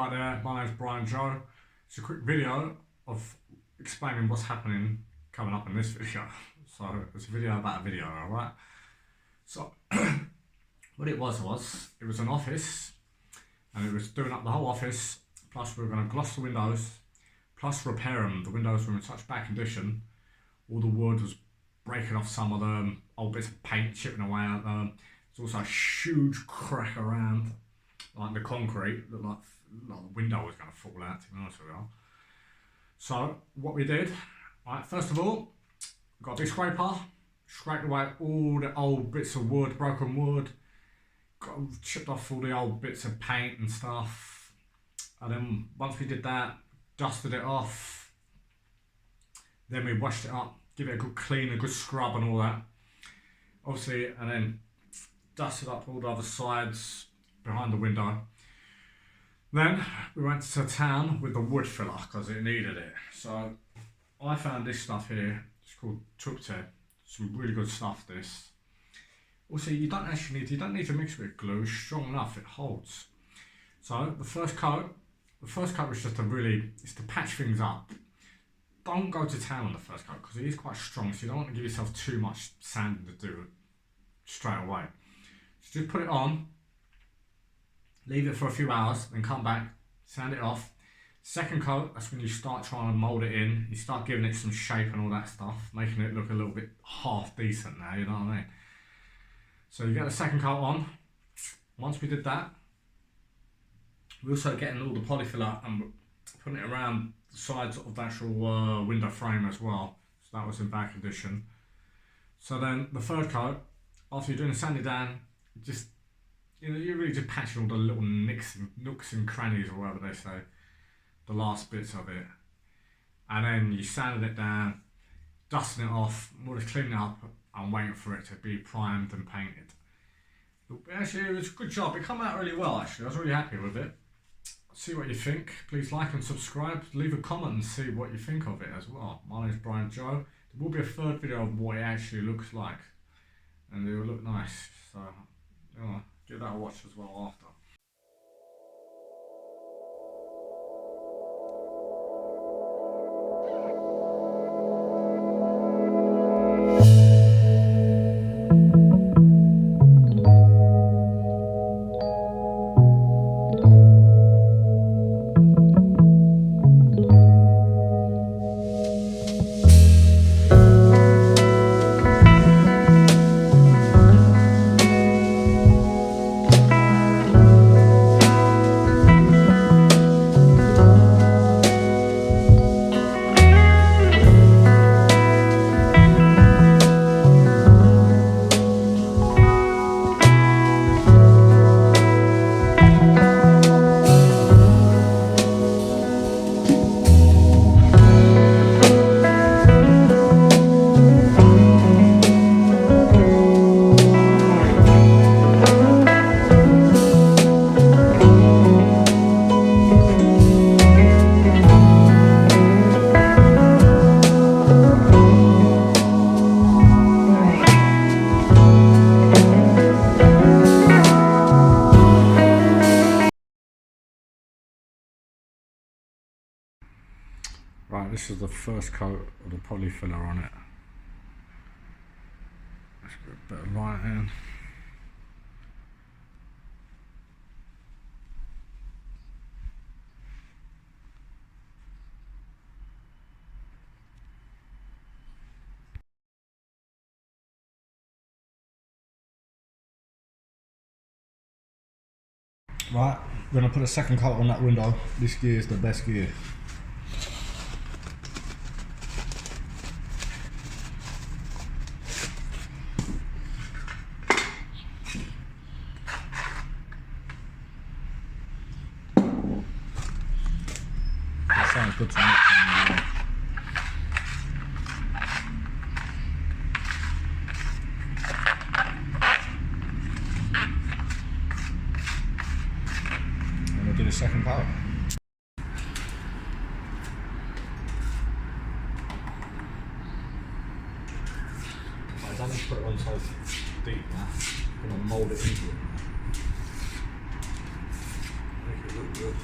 Right there, my name's Brian Joe. It's a quick video of explaining what's happening coming up in this video. So it's a video about a video, alright? So what it was it was an office and it was doing up the whole office, plus we were going to gloss the windows, plus repair them. The windows were in such bad condition, all the wood was breaking off some of them, old bits of paint chipping away at them. There's also a huge crack around, like the concrete, looked like the window was going to fall out, to be honest with you. So what we did, right, first of all, got a big scraper, scraped away all the old bits of wood, broken wood, chipped off all the old bits of paint and stuff. And then once we did that, dusted it off, then we washed it up, give it a good clean, a good scrub and all that. Obviously, and then dusted up all the other sides behind the window. Then we went to town with the wood filler because it needed it. So I found this stuff here. It's called Tukte. Some really good stuff. This. Also, you don't need to mix it with glue. It's strong enough. It holds. So the first coat was just it's to patch things up. Don't go to town on the first coat because it is quite strong. So you don't want to give yourself too much sanding to do it straight away. So just put it on. Leave it for a few hours, then come back, sand it off. Second coat, that's when you start trying to mould it in. You start giving it some shape and all that stuff, making it look a little bit half decent now, you know what I mean? So you get the second coat on. Once we did that, we're also getting all the polyfiller and putting it around the sides of the actual window frame as well. So that was in bad condition. So then the third coat, after you're doing the sanding down, you're really just patching all the little nooks and crannies, or whatever they say, the last bits of it. And then you sanding it down, dusting it off, more just cleaning it up and waiting for it to be primed and painted. Actually, it was a good job. It came out really well, actually. I was really happy with it. See what you think. Please like and subscribe. Leave a comment and see what you think of it as well. My name's Brian Joe. There will be a third video of what it actually looks like. And it will look nice. So, give that a watch as well after. Right, this is the first coat of the polyfiller on it. Let's get a bit of light in. Right, we're going to put a second coat on that window. This gear is the best gear. Sounds good to me. I'm going to do the second coat. I don't need to put it on so deep now. I'm going to mould it into it. Make it look good.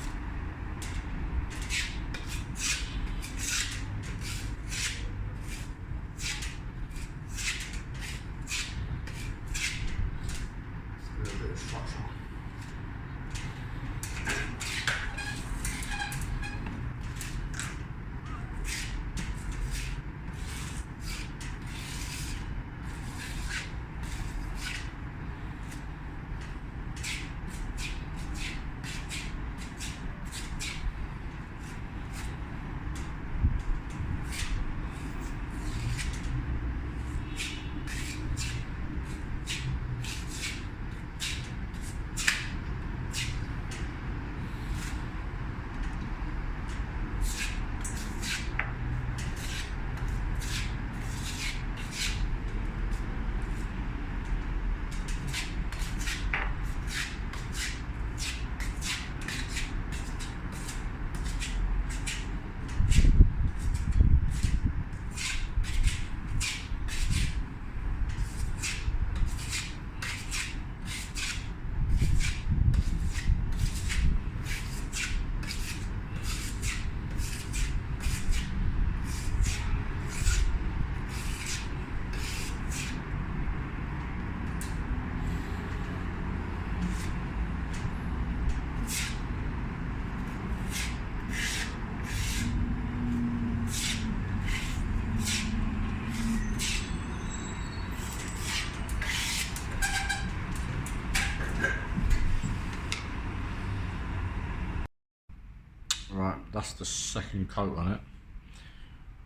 that's the second coat on it.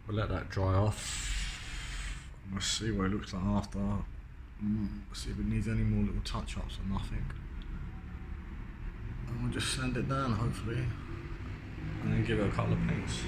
We'll let that dry off. Let's see what it looks like after. See if it needs any more little touch-ups or nothing. And we'll just sand it down hopefully, and then give it a couple of paints.